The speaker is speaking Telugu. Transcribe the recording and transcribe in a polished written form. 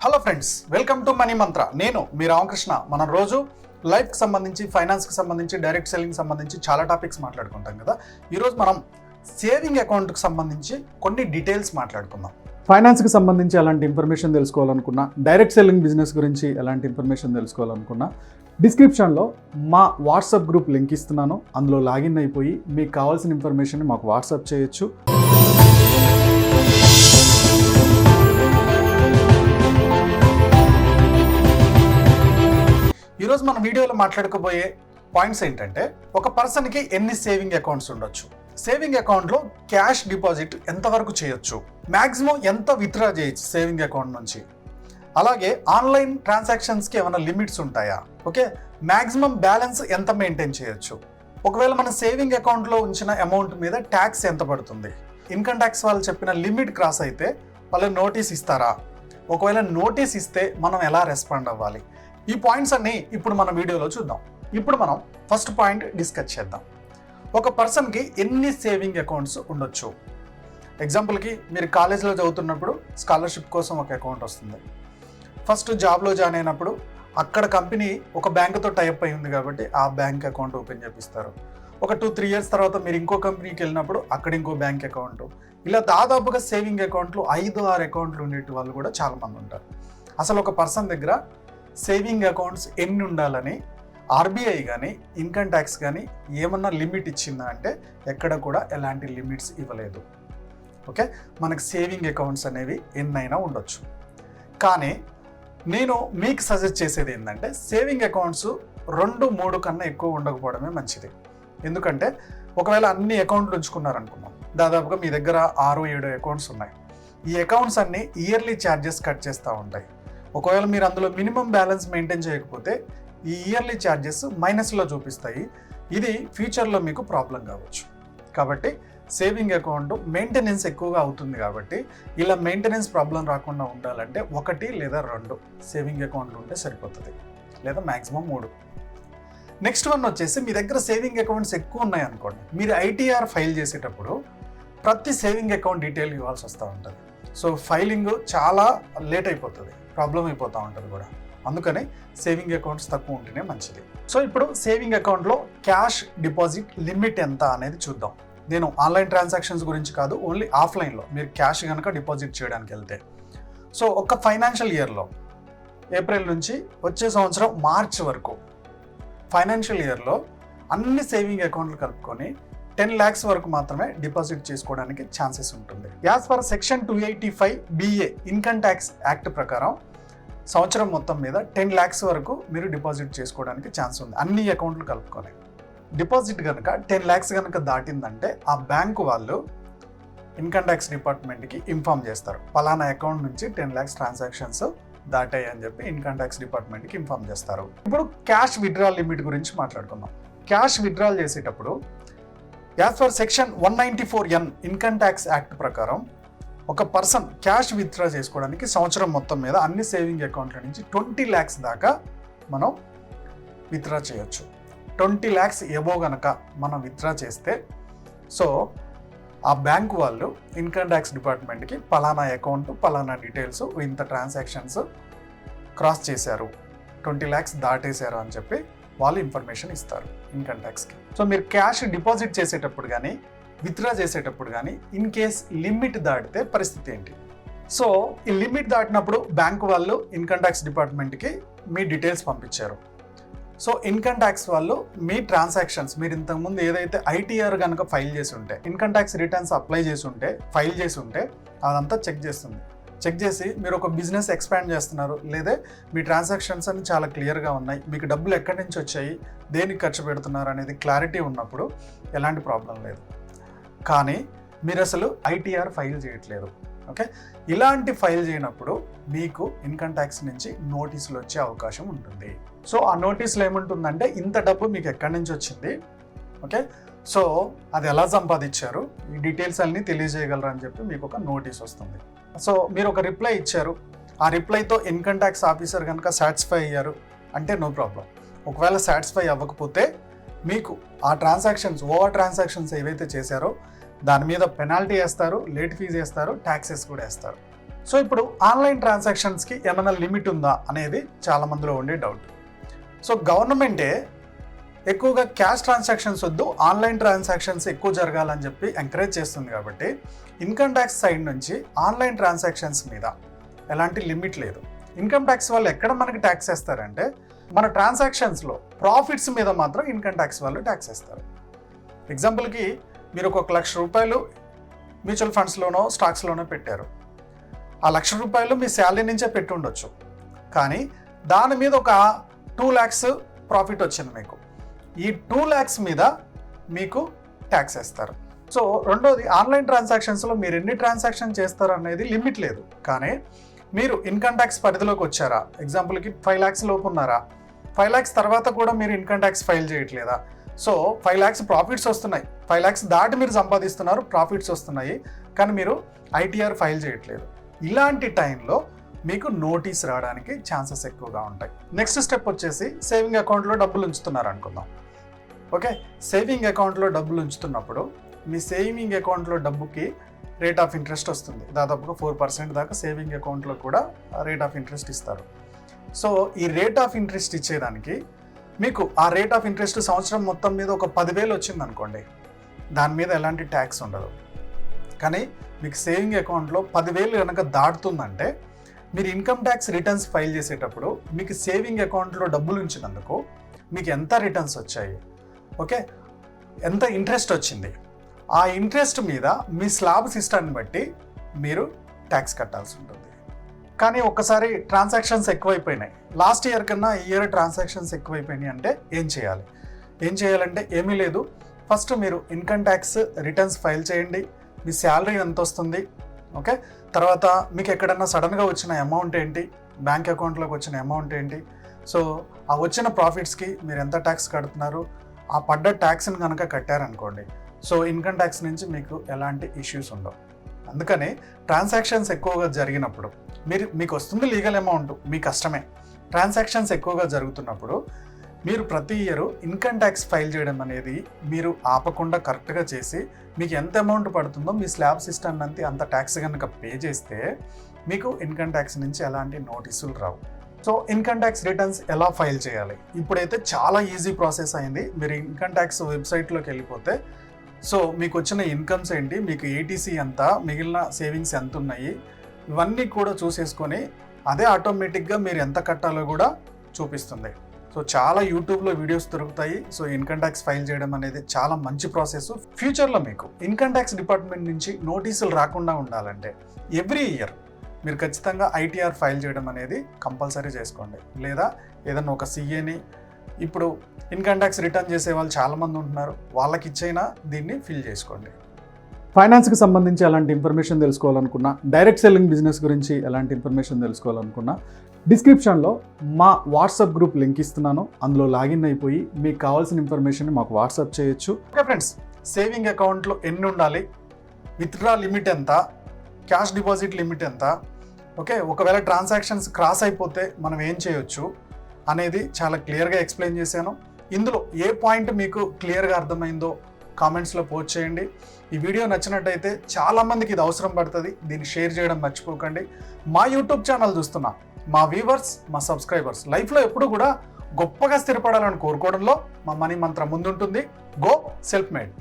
Hello friends, welcome to money మంత్ర. నేను మీ రామకృష్ణ. మనం రోజు లైఫ్కి సంబంధించి, ఫైనాన్స్కి సంబంధించి, డైరెక్ట్ సెల్లింగ్ సంబంధించి చాలా టాపిక్స్ మాట్లాడుకుంటాం కదా. ఈరోజు మనం సేవింగ్ అకౌంట్కి సంబంధించి కొన్ని డీటెయిల్స్ మాట్లాడుకుందాం. ఫైనాన్స్కి సంబంధించి ఎలాంటి ఇన్ఫర్మేషన్ తెలుసుకోవాలనుకున్నా, డైరెక్ట్ సెల్లింగ్ బిజినెస్ గురించి ఎలాంటి ఇన్ఫర్మేషన్ తెలుసుకోవాలనుకున్నా, డిస్క్రిప్షన్లో మా వాట్సాప్ గ్రూప్ లింక్ ఇస్తున్నాను. అందులో లాగిన్ అయిపోయి మీకు కావాల్సిన ఇన్ఫర్మేషన్ మాకు వాట్సాప్ చేయొచ్చు. ఈరోజు మన వీడియోలో మాట్లాడుకోబోయే పాయింట్స్ ఏంటంటే, ఒక పర్సన్కి ఎన్ని సేవింగ్ అకౌంట్స్ ఉండొచ్చు, సేవింగ్ అకౌంట్లో క్యాష్ డిపాజిట్ ఎంతవరకు చేయొచ్చు, మ్యాక్సిమం ఎంత విత్డ్రా చేయొచ్చు సేవింగ్ అకౌంట్ నుంచి, అలాగే ఆన్లైన్ ట్రాన్సాక్షన్స్కి ఏమైనా లిమిట్స్ ఉంటాయా, ఓకే, మ్యాక్సిమం బ్యాలెన్స్ ఎంత మెయింటైన్ చేయొచ్చు, ఒకవేళ మన సేవింగ్ అకౌంట్లో ఉంచిన అమౌంట్ మీద ట్యాక్స్ ఎంత పడుతుంది, ఇన్కమ్ ట్యాక్స్ వాళ్ళు చెప్పిన లిమిట్ క్రాస్ అయితే వాళ్ళు నోటీస్ ఇస్తారా, ఒకవేళ నోటీస్ ఇస్తే మనం ఎలా రెస్పాండ్ అవ్వాలి, ఈ పాయింట్స్ అన్ని ఇప్పుడు మన వీడియోలో చూద్దాం. ఇప్పుడు మనం ఫస్ట్ పాయింట్ డిస్కస్ చేద్దాం. ఒక పర్సన్కి ఎన్ని సేవింగ్ అకౌంట్స్ ఉండొచ్చు. ఎగ్జాంపుల్కి మీరు కాలేజ్లో చదువుతున్నప్పుడు స్కాలర్షిప్ కోసం ఒక అకౌంట్ వస్తుంది. ఫస్ట్ జాబ్లో జాయిన్ అయినప్పుడు అక్కడ కంపెనీ ఒక బ్యాంకుతో టైప్ అయి ఉంది కాబట్టి ఆ బ్యాంక్ అకౌంట్ ఓపెన్ చేపిస్తారు. ఒక 2-3 ఇయర్స్ తర్వాత మీరు ఇంకో కంపెనీకి వెళ్ళినప్పుడు అక్కడ ఇంకో బ్యాంక్ అకౌంట్, ఇలా దాదాపుగా సేవింగ్ అకౌంట్లు 5-6 అకౌంట్లు ఉండేటి వాళ్ళు కూడా చాలామంది ఉంటారు. అసలు ఒక పర్సన్ దగ్గర సేవింగ్ అకౌంట్స్ ఎన్ని ఉండాలని ఆర్బీఐ కానీ ఇన్కమ్ ట్యాక్స్ కానీ ఏమన్నా లిమిట్ ఇచ్చిందా అంటే ఎక్కడ కూడా ఎలాంటి లిమిట్స్ ఇవ్వలేదు. ఓకే, మనకు సేవింగ్ అకౌంట్స్ అనేవి ఎన్నైనా ఉండొచ్చు. కానీ నేను మీకు సజెస్ట్ చేసేది ఏంటంటే, సేవింగ్ అకౌంట్స్ 2-3 కన్నా ఎక్కువ ఉండకపోవడమే మంచిది. ఎందుకంటే ఒకవేళ అన్ని అకౌంట్లు ఉంచుకున్నారనుకున్నాం, దాదాపుగా మీ దగ్గర 6-7 అకౌంట్స్ ఉన్నాయి. ఈ అకౌంట్స్ అన్ని ఇయర్లీ ఛార్జెస్ కట్ చేస్తూ ఉంటాయి. ఒకవేళ మీరు అందులో మినిమం బ్యాలెన్స్ మెయింటైన్ చేయకపోతే ఈ ఇయర్లీ ఛార్జెస్ మైనస్లో చూపిస్తాయి. ఇది ఫ్యూచర్లో మీకు ప్రాబ్లం కావచ్చు. కాబట్టి సేవింగ్ అకౌంట్ మెయింటెనెన్స్ ఎక్కువగా అవుతుంది. కాబట్టి ఇలా మెయింటెనెన్స్ ప్రాబ్లం రాకుండా ఉండాలంటే 1 లేదా 2 సేవింగ్ అకౌంట్లు ఉంటే సరిపోతుంది, లేదా మ్యాక్సిమం 3. నెక్స్ట్ వన్ వచ్చేసి, మీ దగ్గర సేవింగ్ అకౌంట్స్ ఎక్కువ ఉన్నాయి అనుకోండి, మీరు ఐటీఆర్ ఫైల్ చేసేటప్పుడు ప్రతి సేవింగ్ అకౌంట్ డీటెయిల్ ఇవ్వాల్సి వస్తూ ఉంటుంది. సో ఫైలింగ్ చాలా లేట్ అయిపోతుంది, ప్రాబ్లం అయిపోతూ ఉంటుంది కూడా. అందుకని సేవింగ్ అకౌంట్స్ తక్కువ ఉంటేనే మంచిది. సో ఇప్పుడు సేవింగ్ అకౌంట్లో క్యాష్ డిపాజిట్ లిమిట్ ఎంత అనేది చూద్దాం. నేను ఆన్లైన్ ట్రాన్సాక్షన్స్ గురించి కాదు, ఓన్లీ ఆఫ్లైన్లో మీరు క్యాష్ కనుక డిపాజిట్ చేయడానికి వెళ్తే. సో ఒక ఫైనాన్షియల్ ఇయర్లో ఏప్రిల్ నుంచి వచ్చే సంవత్సరం మార్చ్ వరకు ఫైనాన్షియల్ ఇయర్లో అన్ని సేవింగ్ అకౌంట్లు కలుపుకొని 10 lakhs వరకు మాత్రమే డిపాజిట్ చేసుకోవడానికి ఛాన్సెస్ ఉంటుంది. As per section 285BA income tax act ప్రకారం సంవత్సరం మొత్తం మీద 10 lakhs వరకు మీరు డిపాజిట్ చేసుకోవడానికి ఛాన్స్ ఉంది, అన్ని అకౌంట్లు కలుపుకొని. డిపాజిట్ కనుక 10 lakhs కనుక దాటిందంటే ఆ బ్యాంకు వాళ్ళు ఇన్కమ్ ట్యాక్స్ డిపార్ట్మెంట్కి ఇన్ఫామ్ చేస్తారు, పలానా అకౌంట్ నుంచి 10 lakhs ట్రాన్సాక్షన్స్ దాటాయి అని చెప్పి ఇన్కమ్ ట్యాక్స్ డిపార్ట్మెంట్కి ఇన్ఫామ్ చేస్తారు. ఇప్పుడు క్యాష్ విత్డ్రాల్ లిమిట్ గురించి మాట్లాడుకుందాం. క్యాష్ విత్డ్రాల్ చేసేటప్పుడు as per section 194N income tax act ప్రకారం ఒక పర్సన్ క్యాష్ విత్డ్రా చేసుకోవడానికి సంవత్సరం మొత్తం మీద అన్ని సేవింగ్ అకౌంట్ల నుంచి 20 lakhs దాకా మనం విత్డ్రా చేయొచ్చు. 20 lakhs ఎబో గనక మనం విత్డ్రా చేస్తే, సో ఆ బ్యాంకు వాళ్ళు ఇన్కమ్ ట్యాక్స్ డిపార్ట్మెంట్కి పలానా అకౌంట్, పలానా డీటెయిల్స్, ఇంత ట్రాన్సాక్షన్స్ క్రాస్ చేశారు, 20 lakhs దాటేశారు అని చెప్పి వాళ్ళు ఇన్ఫర్మేషన్ ఇస్తారు ఇన్కమ్ ట్యాక్స్కి. సో మీరు క్యాష్ డిపాజిట్ చేసేటప్పుడు కానీ విత్డ్రా చేసేటప్పుడు కానీ ఇన్ కేస్ లిమిట్ దాటితే పరిస్థితి ఏంటి? సో ఈ లిమిట్ దాటినప్పుడు బ్యాంకు వాళ్ళు ఇన్కమ్ ట్యాక్స్ డిపార్ట్మెంట్కి మీ డీటెయిల్స్ పంపించారు. సో ఇన్కమ్ ట్యాక్స్ వాళ్ళు మీ ట్రాన్సాక్షన్స్, మీరు ఇంతకుముందు ఏదైతే ఐటీఆర్ కనుక ఫైల్ చేసి ఉంటే, ఇన్కమ్ ట్యాక్స్ రిటర్న్స్ అప్లై చేసి ఉంటే, ఫైల్ చేసి ఉంటే అదంతా చెక్ చేస్తుంది. చెక్ చేసి మీరు ఒక బిజినెస్ ఎక్స్పాండ్ చేస్తున్నారు, లేదా మీ ట్రాన్సాక్షన్స్ అన్ని చాలా క్లియర్గా ఉన్నాయి, మీకు డబ్బులు ఎక్కడి నుంచి వచ్చాయి, దేనికి ఖర్చు పెడుతున్నారు అనేది క్లారిటీ ఉన్నప్పుడు ఎలాంటి ప్రాబ్లం లేదు. కానీ మీరు అసలు ఐటీఆర్ ఫైల్ చేయట్లేదు, ఓకే, ఇలాంటి ఫైల్ చేయనప్పుడు మీకు ఇన్కమ్ ట్యాక్స్ నుంచి నోటీసులు వచ్చే అవకాశం ఉంటుంది. సో ఆ నోటీసులు ఏముంటుందంటే, ఇంత డబ్బు మీకు ఎక్కడి నుంచి వచ్చింది, ఓకే, సో అది ఎలా సంపాదించారు, ఈ డీటెయిల్స్ అన్నీ తెలియజేయగలరు అని చెప్పి మీకు ఒక నోటీస్ వస్తుంది. సో మీరు ఒక రిప్లై ఇచ్చారు, ఆ రిప్లైతో ఇన్కమ్ ట్యాక్స్ ఆఫీసర్ కనుక సాటిస్ఫై అయ్యారు అంటే నో ప్రాబ్లం. ఒకవేళ సాటిస్ఫై అవ్వకపోతే మీకు ఆ ట్రాన్సాక్షన్స్, ఓవర్ ట్రాన్సాక్షన్స్ ఏవైతే చేశారో దాని మీద పెనాల్టీ వేస్తారు, లేట్ ఫీజు వేస్తారు, ట్యాక్సెస్ కూడా వేస్తారు. సో ఇప్పుడు ఆన్లైన్ ట్రాన్సాక్షన్స్కి ఏమైనా లిమిట్ ఉందా అనేది చాలా మందిలో ఉండే డౌట్. సో గవర్నమెంటే ఎక్కువగా క్యాష్ ట్రాన్సాక్షన్స్ వద్దు, ఆన్లైన్ ట్రాన్సాక్షన్స్ ఎక్కువ జరగాలని చెప్పి ఎంకరేజ్ చేస్తుంది కాబట్టి ఇన్కమ్ ట్యాక్స్ సైడ్ నుంచి ఆన్లైన్ ట్రాన్సాక్షన్స్ మీద ఎలాంటి లిమిట్ లేదు. ఇన్కమ్ ట్యాక్స్ వాళ్ళు ఎక్కడ మనకి ట్యాక్స్ వేస్తారంటే మన ట్రాన్సాక్షన్స్లో ప్రాఫిట్స్ మీద మాత్రం ఇన్కమ్ ట్యాక్స్ వాళ్ళు ట్యాక్స్ వేస్తారు. ఎగ్జాంపుల్కి మీరు ఒక ₹1,00,000 మ్యూచువల్ ఫండ్స్లోనో స్టాక్స్లోనో పెట్టారు. ఆ ₹1,00,000 మీ శాలరీ నుంచే పెట్టి ఉండొచ్చు, కానీ దాని మీద ఒక 2 lakhs ప్రాఫిట్ వచ్చింది మీకు. ఈ 2 lakhs మీద మీకు ట్యాక్స్ వేస్తారు. సో రెండోది, ఆన్లైన్ ట్రాన్సాక్షన్స్లో మీరు ఎన్ని ట్రాన్సాక్షన్ చేస్తారు అనేది లిమిట్ లేదు, కానీ మీరు ఇన్కమ్ ట్యాక్స్ పరిధిలోకి వచ్చారా, ఎగ్జాంపుల్కి 5 lakhs లోపు ఉన్నారా, 5 lakhs తర్వాత కూడా మీరు ఇన్కమ్ ట్యాక్స్ ఫైల్ చేయట్లేదా, సో 5 lakhs ప్రాఫిట్స్ వస్తున్నాయి, 5 lakhs దాటి మీరు సంపాదిస్తున్నారు, ప్రాఫిట్స్ వస్తున్నాయి, కానీ మీరు ఐటీఆర్ ఫైల్ చేయట్లేదు, ఇలాంటి టైంలో మీకు నోటీస్ రావడానికి ఛాన్సెస్ ఎక్కువగా ఉంటాయి. నెక్స్ట్ స్టెప్ వచ్చేసి సేవింగ్ అకౌంట్లో డబ్బులు ఉంచుతున్నారు అనుకుందాం. ఓకే, సేవింగ్ అకౌంట్లో డబ్బులు ఉంచుతున్నప్పుడు మీ సేవింగ్ అకౌంట్లో డబ్బుకి రేట్ ఆఫ్ ఇంట్రెస్ట్ వస్తుంది. దాదాపుగా 4% దాకా సేవింగ్ అకౌంట్లో కూడా రేట్ ఆఫ్ ఇంట్రెస్ట్ ఇస్తారు. సో ఈ రేట్ ఆఫ్ ఇంట్రెస్ట్ ఇచ్చేదానికి మీకు ఆ రేట్ ఆఫ్ ఇంట్రెస్ట్ సంవత్సరం మొత్తం మీద ఒక 10,000 వచ్చింది అనుకోండి, దాని మీద ఎలాంటి ట్యాక్స్ ఉండదు. కానీ మీకు సేవింగ్ అకౌంట్లో 10,000 కనుక దాటుతుందంటే మీరు ఇన్కమ్ ట్యాక్స్ రిటర్న్స్ ఫైల్ చేసేటప్పుడు మీకు సేవింగ్ అకౌంట్లో డబ్బులు ఉంచినందుకు మీకు ఎంత రిటర్న్స్ వచ్చాయి, ఓకే, ఎంత ఇంట్రెస్ట్ వచ్చింది, ఆ ఇంట్రెస్ట్ మీద మీ స్లాబ్ సిస్టాన్ని బట్టి మీరు ట్యాక్స్ కట్టాల్సి ఉంటుంది. కానీ ఒక్కసారి ట్రాన్సాక్షన్స్ ఎక్కువైపోయినాయి, లాస్ట్ ఇయర్ కన్నా ఈ ఇయర్ ట్రాన్సాక్షన్స్ ఎక్కువైపోయినాయి అంటే ఏం చేయాలంటే ఏమీ లేదు. ఫస్ట్ మీరు ఇన్కమ్ ట్యాక్స్ రిటర్న్స్ ఫైల్ చేయండి, మీ శాలరీ ఎంత వస్తుంది, ఓకే, తర్వాత మీకు ఎక్కడన్నా సడన్గా వచ్చిన అమౌంట్ ఏంటి, బ్యాంక్ అకౌంట్లోకి వచ్చిన అమౌంట్ ఏంటి, సో ఆ వచ్చిన ప్రాఫిట్స్కి మీరు ఎంత ట్యాక్స్ కడుతున్నారు, ఆ పడ్డ ట్యాక్స్ని కనుక కట్టారనుకోండి, సో ఇన్కమ్ ట్యాక్స్ నుంచి మీకు ఎలాంటి ఇష్యూస్ ఉండవు. అందుకని ట్రాన్సాక్షన్స్ ఎక్కువగా జరిగినప్పుడు మీకు వస్తుంది లీగల్ అమౌంట్, మీ కష్టమే. ట్రాన్సాక్షన్స్ ఎక్కువగా జరుగుతున్నప్పుడు మీరు ప్రతి ఇయర్ ఇన్కమ్ ట్యాక్స్ ఫైల్ చేయడం అనేది మీరు ఆపకుండా కరెక్ట్గా చేసి మీకు ఎంత అమౌంట్ పడుతుందో మీ స్లాబ్ సిస్టమ్ అంత ట్యాక్స్ కనుక పే చేస్తే మీకు ఇన్కమ్ ట్యాక్స్ నుంచి ఎలాంటి నోటీసులు రావు. సో ఇన్కమ్ ట్యాక్స్ రిటర్న్స్ ఎలా ఫైల్ చేయాలి, ఇప్పుడైతే చాలా ఈజీ ప్రాసెస్ అయింది. మీరు ఇన్కమ్ ట్యాక్స్ వెబ్సైట్లోకి వెళ్ళిపోతే సో మీకు వచ్చిన ఇన్కమ్స్ ఏంటి, మీకు ఏటీసీ ఎంత, మిగిలిన సేవింగ్స్ ఎంత ఉన్నాయి, ఇవన్నీ కూడా చూసేసుకొని అదే ఆటోమేటిక్గా మీరు ఎంత కట్టాలో కూడా చూపిస్తుంది. సో చాలా యూట్యూబ్లో వీడియోస్ దొరుకుతాయి. సో ఇన్కమ్ ట్యాక్స్ ఫైల్ చేయడం అనేది చాలా మంచి ప్రాసెస్. ఫ్యూచర్లో మీకు ఇన్కమ్ ట్యాక్స్ డిపార్ట్మెంట్ నుంచి నోటీసులు రాకుండా ఉండాలంటే ఎవ్రీ ఇయర్ మీరు ఖచ్చితంగా ఐటీఆర్ ఫైల్ చేయడం అనేది కంపల్సరీ చేసుకోండి. లేదా ఏదన్నా ఒక సీఏని, ఇప్పుడు ఇన్కమ్ ట్యాక్స్ రిటర్న్ చేసే వాళ్ళు చాలామంది ఉంటున్నారు, వాళ్ళకి ఇచ్చైనా దీన్ని ఫిల్ చేసుకోండి. ఫైనాన్స్కి సంబంధించి ఎలాంటి ఇన్ఫర్మేషన్ తెలుసుకోవాలనుకున్నా, డైరెక్ట్ సెల్లింగ్ బిజినెస్ గురించి ఎలాంటి ఇన్ఫర్మేషన్ తెలుసుకోవాలనుకున్నా డిస్క్రిప్షన్లో మా వాట్సాప్ గ్రూప్ లింక్ ఇస్తున్నాను, అందులో లాగిన్ అయిపోయి మీకు కావాల్సిన ఇన్ఫర్మేషన్ మాకు వాట్సాప్ చేయొచ్చు. ఓకే ఫ్రెండ్స్, సేవింగ్ అకౌంట్లో ఎన్ని ఉండాలి, విత్డ్రా లిమిట్ ఎంత, క్యాష్ డిపాజిట్ లిమిట్ ఎంత, ఓకే, ఒకవేళ ట్రాన్సాక్షన్స్ క్రాస్ అయిపోతే మనం ఏం చేయొచ్చు అనేది చాలా క్లియర్గా ఎక్స్ప్లెయిన్ చేశాను. ఇందులో ఏ పాయింట్ మీకు క్లియర్గా అర్థమైందో కామెంట్స్లో పోస్ట్ చేయండి. ఈ వీడియో నచ్చినట్టయితే చాలామందికి ఇది అవసరం పడుతుంది, దీన్ని షేర్ చేయడం మర్చిపోకండి. మా యూట్యూబ్ ఛానల్ చూస్తున్నా మా వ్యూవర్స్, మా సబ్స్క్రైబర్స్ లైఫ్లో ఎప్పుడు కూడా గొప్పగా స్థిరపడాలని కోరుకోవడంలో మా మనీ మంత్రం ముందుంటుంది. Go self made.